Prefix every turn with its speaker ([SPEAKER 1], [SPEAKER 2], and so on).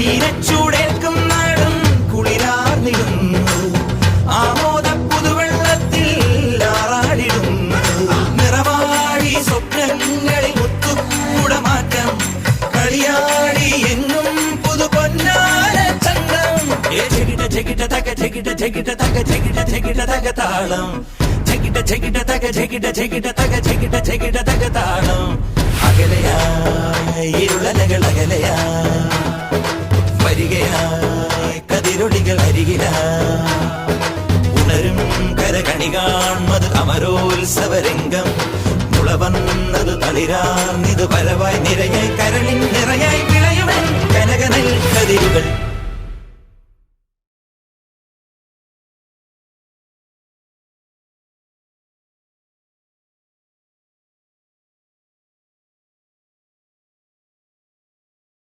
[SPEAKER 1] ഈരച്ചൂടേൽക്കും നാടും കുളിരാർന്നിടുന്നു ആമോദ പുതുവെള്ളത്തിൽ ആറാടിടുന്നു നിറവാടി സ്വപ്നങ്ങളിൽ മുത്തുകൂടമാറ്റം കളിയാടി എങ്ങും പുതു പൊന്നാര ചന്തം ചെകിട തക ചെകിട ചെകിട തക ചെകിട ചെകിട തക താളം ചെകിട ചെകിട തക ചെകിട ചെകിട തക ചെകിട ചെകിട തക താളം അകലയായി ഇരുളലകൾ അകലയായി വരികയായി കതിരൊളികൾ അരികിലായി ഉണരും കരകണി കാൺമത് അമരോത്സവരംഗം മുളവന്നത് തളിരാർന്നിത് പരവായി നിരയായി കരളിൻ നിറയായി വിളയുവൻ കനകനൽ കതിരുകൾ